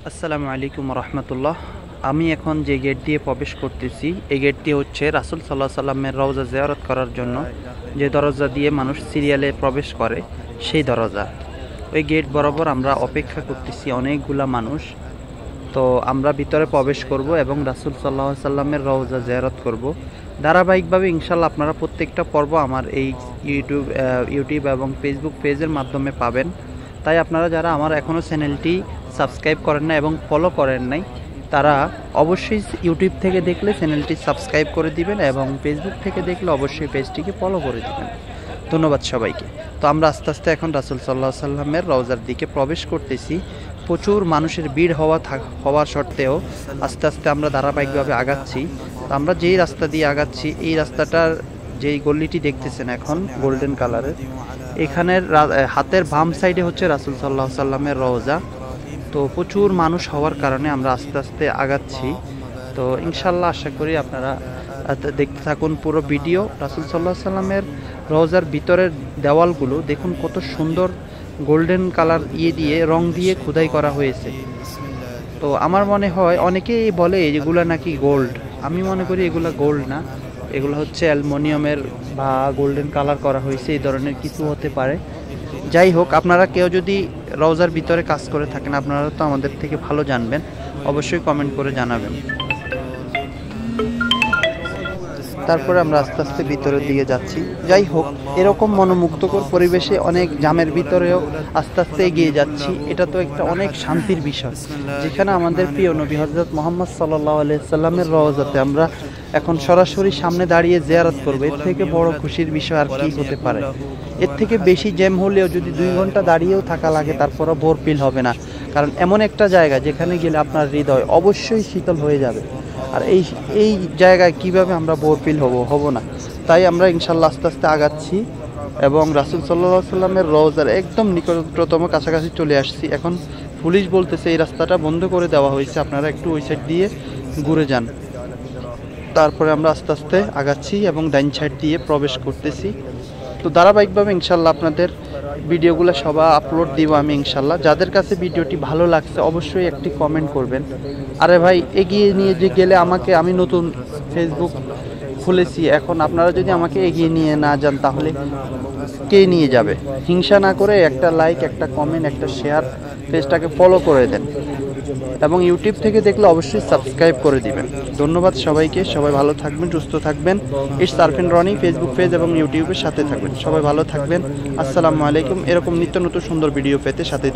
আসসালামু আলাইকুম রহমতুল্লাহ। আমি এখন যে গেট দিয়ে প্রবেশ করতেছি এই গেটটি হচ্ছে রাসূল সাল্লাল্লাহু আলাইহি সাল্লামের রওজা জিয়ারত করার জন্য যে দরজা দিয়ে মানুষ সিরিয়ালে প্রবেশ করে সেই দরজা। ওই গেট বরাবর আমরা অপেক্ষা করতেছি অনেকগুলা মানুষ। তো আমরা ভিতরে প্রবেশ করব এবং রাসূল সাল্লাল্লাহু আলাইহি সাল্লামের রওজা জিয়ারত করব। ধারাবাহিকভাবে ইনশাআল্লাহ আপনারা প্রত্যেকটা পর্ব আমার এই ইউটিউব এবং ফেসবুক পেজের মাধ্যমে পাবেন। তাই আপনারা যারা আমার এখনও চ্যানেলটি সাবস্ক্রাইব করেন না এবং ফলো করেন নাই তারা অবশ্যই ইউটিউব থেকে দেখলে চ্যানেলটি সাবস্ক্রাইব করে দিবেন এবং ফেসবুক থেকে দেখলে অবশ্যই পেজটিকে ফলো করে দিবেন। ধন্যবাদ সবাইকে। তো আমরা আস্তে আস্তে এখন রাসূল সাল্লাল্লাহু আলাইহি সাল্লামের রওজার দিকে প্রবেশ করতেছি। প্রচুর মানুষের ভিড় হওয়া সত্ত্বেও আস্তে আস্তে আমরা ধারাবাহিকভাবে আগাচ্ছি। তো আমরা যেই রাস্তা দিয়ে আগাচ্ছি এই রাস্তাটার যেই গলিটি দেখতেছেন এখন গোল্ডেন কালারের, এখানের হাতের বাম সাইডে হচ্ছে রাসূল সাল্লাল্লাহু আলাইহি সাল্লামের রওজা। তো প্রচুর মানুষ হওয়ার কারণে আমরা আস্তে আস্তে আগাচ্ছি। তো ইনশাল্লাহ আশা করি আপনারা দেখতে থাকুন পুরো ভিডিও। রাসূল সাল্লাল্লাহু আলাইহি সাল্লামের রওজার ভিতরের দেওয়ালগুলো দেখুন কত সুন্দর গোল্ডেন কালার দিয়ে রং দিয়ে খোদাই করা হয়েছে। তো আমার মনে হয় অনেকেই বলে এগুলো নাকি গোল্ড, আমি মনে করি এগুলো গোল্ড না, এগুলো হচ্ছে অ্যালুমিনিয়ামের বা গোল্ডেন কালার করা হয়েছে, এই ধরনের কিছু হতে পারে। যাই হোক, আপনারা কেউ যদি রওজার ভিতরে কাজ করে থাকেন আপনারা তো আমাদের থেকে ভালো জানবেন, অবশ্যই কমেন্ট করে জানাবেন। তারপরে আমরা আস্তে আস্তে ভিতরের দিকে যাচ্ছি। যাই হোক, এরকম মনোমুগ্ধকর পরিবেশে অনেক জামের ভিতরেও আস্তে আস্তে এগিয়ে যাচ্ছি। এটা তো একটা অনেক শান্তির বিষয়, যেখানে আমাদের প্রিয় নবী হযরত মুহাম্মদ সাল্লাল্লাহু আলাইহি সাল্লামের রওজাতে আমরা এখন সরাসরি সামনে দাঁড়িয়ে জিয়ারত করব। এর থেকে বড় খুশির বিষয় আর কি হতে পারে? এর থেকে বেশি জ্যাম হলেও যদি 2 ঘন্টা দাঁড়িয়েও থাকা লাগে তারপরও বোর ফিল হবে না, কারণ এমন একটা জায়গা যেখানে গেলে আপনার হৃদয় অবশ্যই শীতল হয়ে যাবে। আর এই জায়গায় কিভাবে আমরা বোর ফিল হব না? তাই আমরা ইনশাল্লাহ আস্তে আস্তে আগাচ্ছি এবং রাসূল সাল্লাল্লাহু আলাইহি সাল্লামের রওজার একদম নিকটতম কাছাকাছি চলে আসছি। এখন পুলিশ বলতেছে এই রাস্তাটা বন্ধ করে দেওয়া হয়েছে, আপনারা একটু ওই সাইড দিয়ে ঘুরে যান। তারপরে আমরা আস্তে আস্তে আগাচ্ছি এবং ডাইন সাইড দিয়ে প্রবেশ করতেছি। তো ধারাবাহিকভাবে ইনশাল্লাহ আপনাদের ভিডিওগুলো সবাই আপলোড দিব আমি ইনশাল্লাহ। যাদের কাছে ভিডিওটি ভালো লাগছে অবশ্যই একটি কমেন্ট করবেন। আরে ভাই, এগিয়ে নিয়ে যে গেলে আমি নতুন ফেসবুক খুলেছি, এখন আপনারা যদি আমাকে এগিয়ে নিয়ে না যান তাহলে কে নিয়ে যাবে? হিংসা না করে একটা লাইক, একটা কমেন্ট, একটা শেয়ার, পেজটাকে ফলো করে দেন এবং ইউটিউব থেকে দেখলে অবশ্যই সাবস্ক্রাইব করে দিবেন। ধন্যবাদ সবাইকে, সবাই ভালো থাকবেন, সুস্থ থাকবেন। It's Arfin Rony Facebook page এবং ইউটিউবের সাথে থাকবেন। সবাই ভালো থাকবেন। আসসালামু আলাইকুম। এরকম নিত্য নতুন সুন্দর ভিডিও পেতে সাথে